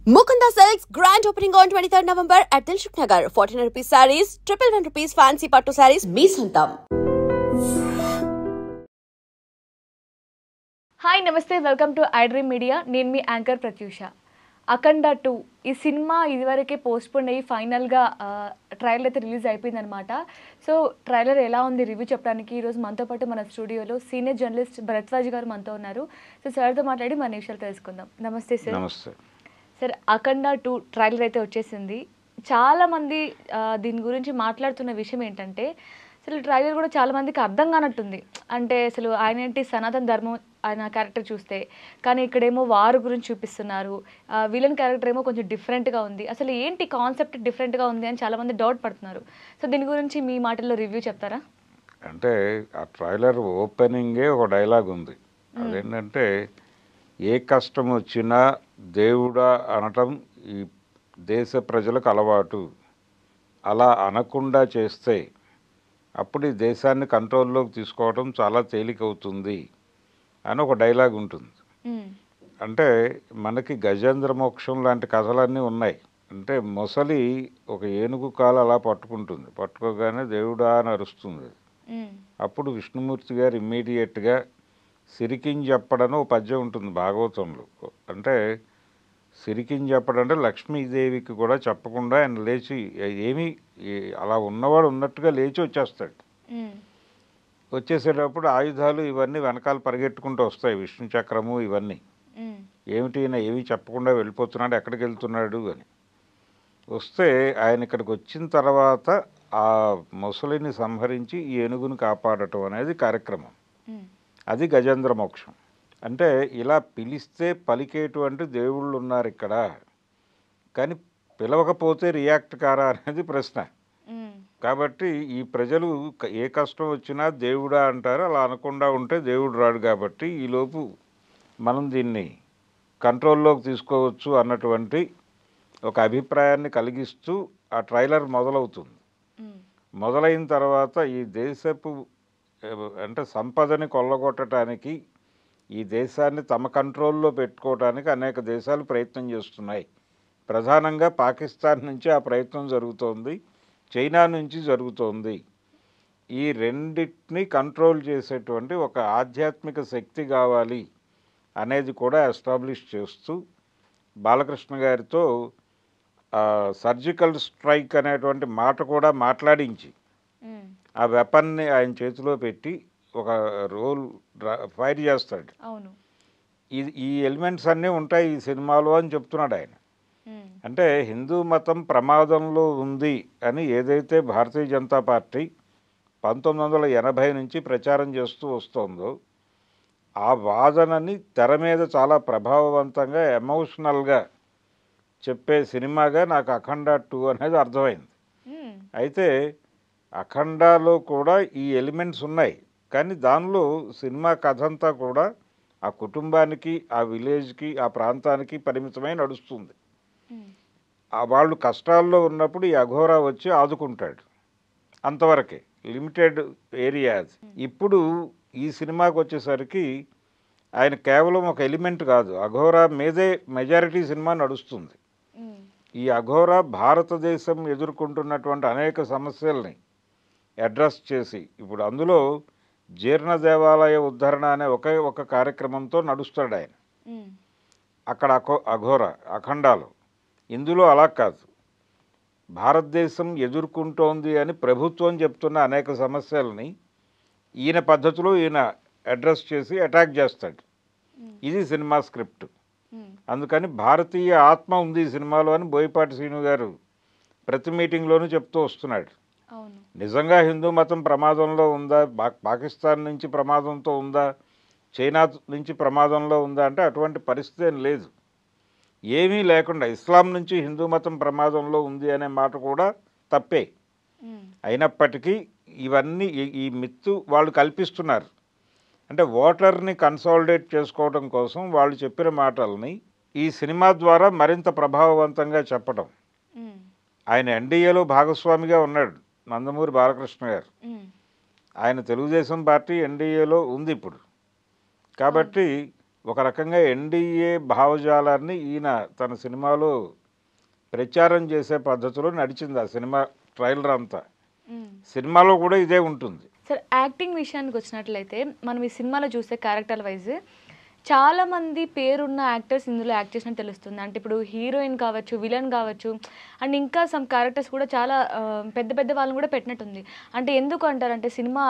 Mukunda Silks grand opening on 23rd November at Dilshuk Nagar. 1400 rupees sarees, 111 rupees fancy pattu sarees, me sontam. Hi నమస్తే welcome to iDream media. నేను మీ anchor Pratyusha. అఖండ 2 ఈ cinema ఇదివరకే postpone అయ్యి ఫైనల్గా trailer అయితే release అయిపోయిందనమాట. So trailer ఎలా ఉంది రివ్యూ చెప్పడానికి ఈరోజు మనతో పాటు మన స్టూడియోలో సీనియర్ జర్నలిస్ట్ భరద్వాజ్ గారు మనతో ఉన్నారు. సో సార్తో మాట్లాడి మన విషయాలు తెలుసుకుందాం. నమస్తే సార్. నమస్తే సార్, అఖండ 2 ట్రైలర్ అయితే వచ్చేసింది. చాలామంది దీని గురించి మాట్లాడుతున్న విషయం ఏంటంటే అసలు ట్రైలర్ కూడా చాలామందికి అర్థం కానట్టుంది. అంటే అసలు ఆయన ఏంటి సనాతన ధర్మం ఆయన క్యారెక్టర్ చూస్తే, కానీ ఇక్కడేమో వారు గురించి చూపిస్తున్నారు. విలన్ క్యారెక్టర్ ఏమో కొంచెం డిఫరెంట్గా ఉంది. అసలు ఏంటి కాన్సెప్ట్ డిఫరెంట్గా ఉంది అని చాలామంది డౌట్ పడుతున్నారు. సో దీని గురించి మీ మాటల్లో రివ్యూ చెప్తారా? అంటే ఆ ట్రైలర్ ఓపెనింగే ఒక డైలాగ్ ఉంది. అదేంటంటే ఏ కష్టం వచ్చినా దేవుడా అనటం ఈ దేశ ప్రజలకు అలవాటు, అలా అనకుండా చేస్తే అప్పుడు ఈ దేశాన్ని కంట్రోల్లోకి తీసుకోవడం చాలా తేలికవుతుంది అని ఒక డైలాగ్ ఉంటుంది. అంటే మనకి గజేంద్ర మోక్షం లాంటి కథలన్నీ ఉన్నాయి. అంటే మొసలి ఒక ఏనుగు కాలు అలా పట్టుకుంటుంది, పట్టుకోగానే దేవుడా అని అరుస్తుంది. అప్పుడు విష్ణుమూర్తి గారు ఇమ్మీడియట్గా సిరికింజప్పడని ఒక పద్యం ఉంటుంది భాగవతంలో. అంటే సిరికింజప్పడం అంటే లక్ష్మీదేవికి కూడా చెప్పకుండా ఆయన లేచి ఏమీ అలా ఉన్నవాడు ఉన్నట్టుగా లేచి వచ్చేస్తాడు. వచ్చేసేటప్పుడు ఆయుధాలు ఇవన్నీ వెనకాల పరిగెట్టుకుంటూ వస్తాయి, విష్ణు చక్రము ఇవన్నీ. ఏమిటి ఏమీ చెప్పకుండా వెళ్ళిపోతున్నాడు, ఎక్కడికి వెళ్తున్నాడు అని వస్తే ఆయన ఇక్కడికి వచ్చిన తర్వాత ఆ మొసలిని సంహరించి ఈ ఏనుగును కాపాడటం అనేది కార్యక్రమం. అది గజేంద్ర మోక్షం. అంటే ఇలా పిలిస్తే పలికేటువంటి దేవుళ్ళు ఉన్నారు ఇక్కడ, కానీ పిలవకపోతే రియాక్ట్ కారా అనేది ప్రశ్న. కాబట్టి ఈ ప్రజలు ఏ కష్టం వచ్చినా దేవుడా అంటారు, అలా అనకుండా ఉంటే దేవుడు రాడు. కాబట్టి ఈలోపు మనం దీన్ని కంట్రోల్లోకి తీసుకోవచ్చు అన్నటువంటి ఒక అభిప్రాయాన్ని కలిగిస్తూ ఆ ట్రైలర్ మొదలవుతుంది. మొదలైన తర్వాత ఈ దేశపు అంటే సంపదని కొల్లగొట్టడానికి, ఈ దేశాన్ని తమ కంట్రోల్లో పెట్టుకోవడానికి అనేక దేశాలు ప్రయత్నం చేస్తున్నాయి. ప్రధానంగా పాకిస్తాన్ నుంచి ఆ ప్రయత్నం జరుగుతోంది, చైనా నుంచి జరుగుతోంది. ఈ రెండింటిని కంట్రోల్ చేసేటువంటి ఒక ఆధ్యాత్మిక శక్తి కావాలి అనేది కూడా ఎస్టాబ్లిష్ చేస్తూ బాలకృష్ణ గారితో సర్జికల్ స్ట్రైక్ అనేటువంటి మాట కూడా మాట్లాడించి ఆ వెపన్ని ఆయన చేతిలో పెట్టి ఒక రోల్ ఫైర్ చేస్తాడు. ఈ ఎలిమెంట్స్ అన్నీ ఉంటాయి ఈ సినిమాలో అని చెప్తున్నాడు ఆయన. అంటే హిందూ మతం ప్రమాదంలో ఉంది అని ఏదైతే భారతీయ జనతా పార్టీ 1980 నుంచి ప్రచారం చేస్తూ వస్తుందో ఆ వాదనని తెర మీద చాలా ప్రభావవంతంగా ఎమోషనల్గా చెప్పే సినిమాగా నాకు అఖండ 2 అనేది అర్థమైంది. అయితే అఖండాలో కూడా ఈ ఎలిమెంట్స్ ఉన్నాయి, కానీ దానిలో సినిమా కథ అంతా కూడా ఆ కుటుంబానికి, ఆ విలేజ్కి, ఆ ప్రాంతానికి పరిమితమై నడుస్తుంది. వాళ్ళు కష్టాల్లో ఉన్నప్పుడు ఈ అఘోరా వచ్చి ఆదుకుంటాడు, అంతవరకే, లిమిటెడ్ ఏరియా అది. ఇప్పుడు ఈ సినిమాకి వచ్చేసరికి ఆయన కేవలం ఒక ఎలిమెంట్ కాదు, అఘోరా మీదే మెజారిటీ సినిమా నడుస్తుంది. ఈ అఘోరా భారతదేశం ఎదుర్కొంటున్నటువంటి అనేక సమస్యల్ని అడ్రస్ చేసి, ఇప్పుడు అందులో జీర్ణ దేవాలయ ఉద్ధరణ అనే ఒక కార్యక్రమంతో నడుస్తాడు ఆయన అక్కడ అఘోరా అఖండాలో. ఇందులో అలా కాదు, భారతదేశం ఎదుర్కొంటోంది అని ప్రభుత్వం చెప్తున్న అనేక సమస్యల్ని ఈయన పద్ధతిలో ఈయన అడ్రస్ చేసి అటాక్ చేస్తాడు. ఇది సినిమా స్క్రిప్ట్. అందుకని భారతీయ ఆత్మ ఉంది ఈ సినిమాలో అని బోయపాటి శ్రీను గారు ప్రతి మీటింగ్లోనూ చెప్తూ వస్తున్నాడు. నిజంగా హిందూ మతం ప్రమాదంలో ఉందా, పాకిస్తాన్ నుంచి ప్రమాదంతో ఉందా, చైనా నుంచి ప్రమాదంలో ఉందా అంటే అటువంటి పరిస్థితి ఏం లేదు. ఏమీ లేకుండా ఇస్లాం నుంచి హిందూ మతం ప్రమాదంలో ఉంది అనే మాట కూడా తప్పే. అయినప్పటికీ ఇవన్నీ ఈ మిత్తు వాళ్ళు కల్పిస్తున్నారు. అంటే ఓటర్ని కన్సాలిడేట్ చేసుకోవడం కోసం వాళ్ళు చెప్పిన మాటల్ని ఈ సినిమా ద్వారా మరింత ప్రభావవంతంగా చెప్పడం. ఆయన ఎన్డీఏలో భాగస్వామిగా ఉన్నాడు నందమూరి బాలకృష్ణ గారు. ఆయన తెలుగుదేశం పార్టీ ఎన్డీఏలో ఉంది ఇప్పుడు. కాబట్టి ఒక రకంగా ఎన్డీఏ భావజాలాన్ని ఈయన తన సినిమాలో ప్రచారం చేసే పద్ధతిలో నడిచింది ఆ సినిమా ట్రైలర్ అంతా. సినిమాలో కూడా ఇదే ఉంటుంది. సార్ యాక్టింగ్ విషయానికి వచ్చినట్లయితే మనం ఈ సినిమాలో చూస్తే క్యారెక్టర్ వైజ్ చాలా మంది పేరున్న యాక్టర్స్ ఇందులో యాక్ట్ చేసినట్టు తెలుస్తుంది. అంటే ఇప్పుడు హీరోయిన్ కావచ్చు, విలన్ కావచ్చు, అండ్ ఇంకా సమ్ క్యారెక్టర్స్ కూడా చాలా పెద్ద పెద్ద వాళ్ళని కూడా పెట్టినట్టుంది. అంటే ఎందుకు అంటారంటే సినిమా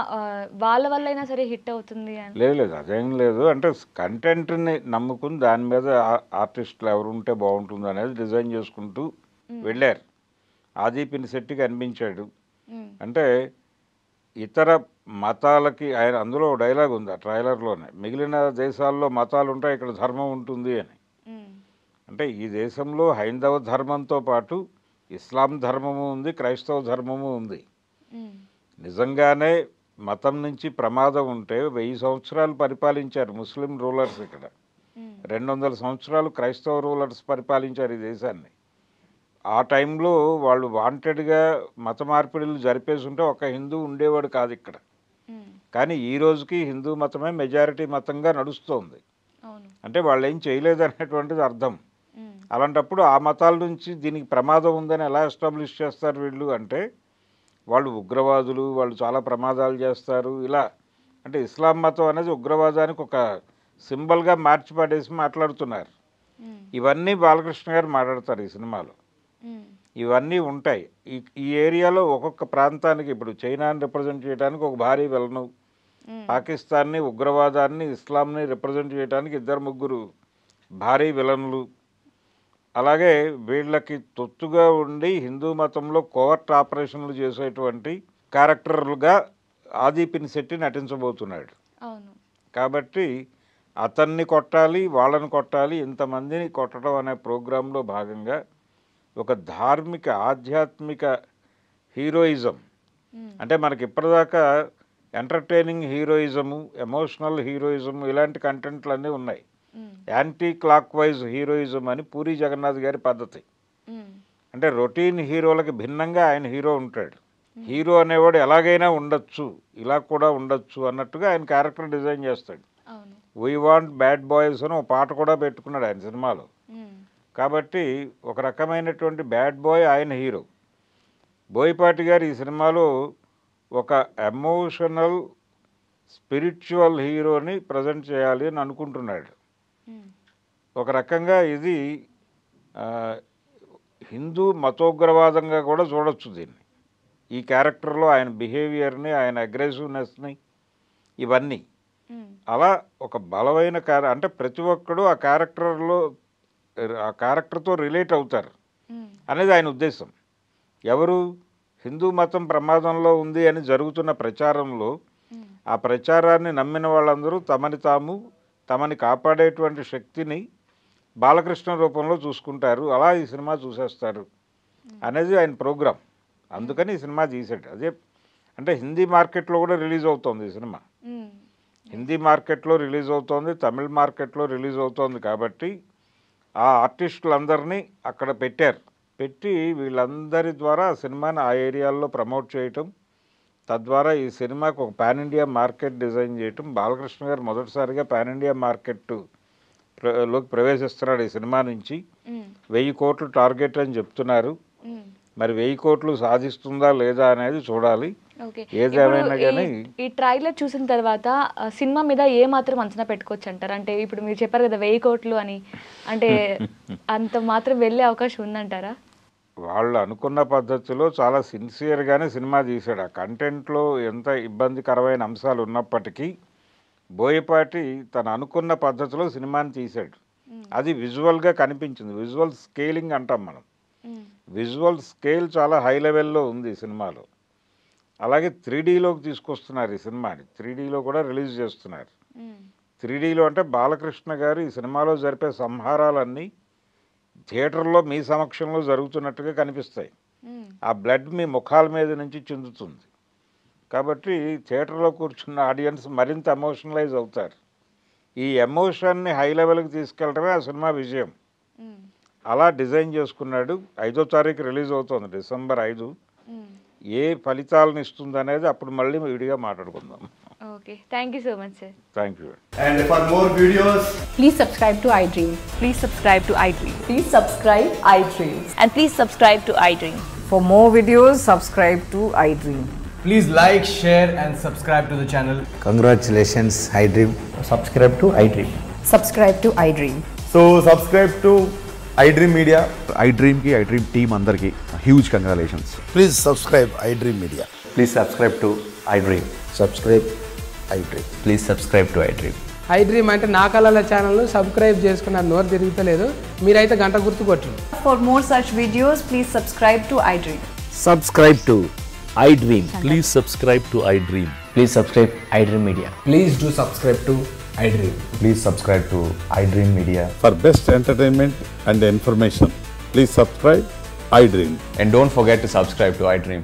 వాళ్ళ వల్ల అయినా సరే హిట్ అవుతుంది అని? లేదు అదేం లేదు. అంటే కంటెంట్ని నమ్ముకుని దాని మీద ఆర్టిస్టులు ఎవరు ఉంటే బాగుంటుంది అనేది డిజైన్ చేసుకుంటూ వెళ్ళారు. ఆది పినిశెట్టి కనిపించాడు. అంటే ఇతర మతాలకి ఆయన అందులో డైలాగ్ ఉంది ఆ ట్రైలర్లోనే, మిగిలిన దేశాల్లో మతాలు ఉంటాయి, ఇక్కడ ధర్మం ఉంటుంది అని. అంటే ఈ దేశంలో హైందవ ధర్మంతో పాటు ఇస్లాం ధర్మము ఉంది, క్రైస్తవ ధర్మము ఉంది. నిజంగానే మతం నుంచి ప్రమాదం ఉంటే 1000 సంవత్సరాలు పరిపాలించారు ముస్లిం రూలర్స్ ఇక్కడ. 200 సంవత్సరాలు క్రైస్తవ రూలర్స్ పరిపాలించారు ఈ దేశాన్ని. ఆ టైంలో వాళ్ళు వాంటెడ్గా మత మార్పిడులు జరిపేసి ఉంటే ఒక హిందూ ఉండేవాడు కాదు ఇక్కడ. కానీ ఈ రోజుకి హిందూ మతమే మెజారిటీ మతంగా నడుస్తోంది. అంటే వాళ్ళు ఏం చేయలేదు అనేటువంటిది అర్థం. అలాంటప్పుడు ఆ మతాల నుంచి దీనికి ప్రమాదం ఉందని ఎలా ఎస్టాబ్లిష్ చేస్తారు వీళ్ళు అంటే, వాళ్ళు ఉగ్రవాదులు, వాళ్ళు చాలా ప్రమాదాలు చేస్తారు ఇలా. అంటే ఇస్లాం మతం అనేది ఉగ్రవాదానికి ఒక సింబల్గా మార్చి పడేసి మాట్లాడుతున్నారు. ఇవన్నీ బాలకృష్ణ గారు మాట్లాడతారు ఈ సినిమాలో. ఇవన్నీ ఉంటాయి. ఈ ఏరియాలో ఒక్కొక్క ప్రాంతానికి, ఇప్పుడు చైనాని రిప్రజెంట్ చేయడానికి ఒక భారీ విలను, పాకిస్తాన్ని, ఉగ్రవాదాన్ని, ఇస్లాంని రిప్రజెంట్ చేయడానికి 2-3 భారీ విలన్లు, అలాగే వీళ్ళకి తొత్తుగా ఉండి హిందూ మతంలో కోవర్ట్ ఆపరేషన్లు చేసేటువంటి క్యారెక్టర్లుగా ఆది పినిశెట్టి నటించబోతున్నాడు. కాబట్టి అతన్ని కొట్టాలి, వాళ్ళని కొట్టాలి, ఇంతమందిని కొట్టడం అనే ప్రోగ్రాంలో భాగంగా ఒక ధార్మిక ఆధ్యాత్మిక హీరోయిజం. అంటే మనకి ఇప్పటిదాకా ఎంటర్టైనింగ్ హీరోయిజము, ఎమోషనల్ హీరోయిజము ఇలాంటి కంటెంట్లు అన్నీ ఉన్నాయి. యాంటీ క్లాక్ వైజ్ హీరోయిజం అని పూరి జగన్నాథ్ గారి పద్ధతి. అంటే రొటీన్ హీరోలకి భిన్నంగా ఆయన హీరో ఉంటాడు. హీరో అనేవాడు ఎలాగైనా ఉండొచ్చు, ఇలా కూడా ఉండొచ్చు అన్నట్టుగా ఆయన క్యారెక్టర్ డిజైన్ చేస్తాడు. వీ వాంట్ బ్యాడ్ బాయ్స్ అని ఒక పాట కూడా పెట్టుకున్నాడు ఆయన సినిమాలో. కాబట్టి ఒక రకమైనటువంటి బ్యాడ్ బాయ్ ఆయన హీరో. బోయపాటి గారు ఈ సినిమాలో ఒక ఎమోషనల్ స్పిరిచువల్ హీరోని ప్రజెంట్ చేయాలి అని అనుకుంటున్నాడు. ఒక రకంగా ఇది హిందూ మతోగ్రవాదంగా కూడా చూడొచ్చు దీన్ని. ఈ క్యారెక్టర్లో ఆయన బిహేవియర్ని, ఆయన అగ్రెసివ్నెస్ని, ఇవన్నీ అలా ఒక బలమైన అంటే ప్రతి ఒక్కడు ఆ క్యారెక్టర్తో రిలేట్ అవుతారు అనేది ఆయన ఉద్దేశం. ఎవరు హిందూ మతం ప్రమాదంలో ఉంది అని జరుగుతున్న ప్రచారంలో ఆ ప్రచారాన్ని నమ్మిన వాళ్ళందరూ తమని కాపాడేటువంటి శక్తిని బాలకృష్ణ రూపంలో చూసుకుంటారు. అలా ఈ సినిమా చూసేస్తారు అనేది ఆయన ప్రోగ్రాం. అందుకని ఈ సినిమా తీసాడు. అదే అంటే హిందీ మార్కెట్లో కూడా రిలీజ్ అవుతోంది ఈ సినిమా. హిందీ మార్కెట్లో రిలీజ్ అవుతోంది, తమిళ మార్కెట్లో రిలీజ్ అవుతోంది. కాబట్టి ఆ ఆర్టిస్టులందరినీ అక్కడ పెట్టి వీళ్ళందరి ద్వారా ఆ సినిమాని ఆ ఏరియాల్లో ప్రమోట్ చేయటం, తద్వారా ఈ సినిమాకు ఒక పాన్ ఇండియా మార్కెట్ డిజైన్ చేయటం. బాలకృష్ణ గారు మొదటిసారిగా పాన్ ఇండియా మార్కెట్ లోకి ప్రవేశిస్తున్నాడు ఈ సినిమా నుంచి. 1000 కోట్లు టార్గెట్ అని చెప్తున్నారు. మరి 1000 కోట్లు సాధిస్తుందా లేదా అనేది చూడాలి. ఏదేమైనా కానీ ఈ ట్రైలర్ చూసిన తర్వాత సినిమా మీద ఏ మాత్రం అంచనా పెట్టుకోవచ్చు అంటారు? అంటే ఇప్పుడు మీరు చెప్పారు కదా 1000 కోట్లు అని, అంటే అంత మాత్రం వెళ్ళే అవకాశం ఉందంటారా? వాళ్ళు అనుకున్న పద్ధతిలో చాలా సిన్సియర్గానే సినిమా తీశాడు. ఆ కంటెంట్లో ఎంత ఇబ్బందికరమైన అంశాలు ఉన్నప్పటికీ బోయపాటి తను అనుకున్న పద్ధతిలో సినిమాని తీశాడు. అది విజువల్గా కనిపించింది. విజువల్ స్కేలింగ్ అంటాం మనం. విజువల్ స్కేల్ చాలా హై లెవెల్లో ఉంది ఈ సినిమాలో. అలాగే 3Dలోకి తీసుకొస్తున్నారు ఈ సినిమాని. 3Dలో కూడా రిలీజ్ చేస్తున్నారు. 3Dలో అంటే బాలకృష్ణ గారు ఈ సినిమాలో జరిపే సంహారాలన్నీ థియేటర్లో మీ సమక్షంలో జరుగుతున్నట్టుగా కనిపిస్తాయి. ఆ బ్లడ్ మీ ముఖాల మీద నుంచి చిందుతుంది. కాబట్టి థియేటర్లో కూర్చున్న ఆడియన్స్ మరింత ఎమోషనలైజ్ అవుతారు. ఈ ఎమోషన్ని హై లెవెల్కి తీసుకెళ్ళడమే ఆ సినిమా విజయం. అలా డిజైన్ చేసుకున్నాడు. 5వ తారీఖు రిలీజ్ అవుతుంది, డిసెంబర్ 5. ఏ ఫలితాలను ఇస్తుంది అనేది అప్పుడు మళ్ళీ విడిగా మాట్లాడుకుందాం. Okay, thank you so much sir. Thank you. And for more videos, Please subscribe to iDream. Please subscribe to iDream. Please subscribe iDream. And please subscribe to iDream. For more videos, subscribe to iDream. please like, share and subscribe to the channel. Congratulations, iDream. Subscribe to iDream. Subscribe to iDream. So subscribe to iDream Media. iDream ki iDream team andarki huge congratulations. Please subscribe iDream Media. Please subscribe to iDream. Subscribe iDream. Please subscribe to iDream. iDream అంటే నా కళల ఛానల్ను subscribe చేసుకున్నారు, నోరు తిరుగుతలేదు, మీరైతే గంట గుర్తు కొట్టండి. For more such videos, please subscribe to iDream. Subscribe to iDream. Please subscribe to iDream. Please subscribe iDream Media. Please do subscribe to iDream. Please subscribe to iDream Media. For best entertainment and information, please subscribe iDream. And don't forget to subscribe to iDream.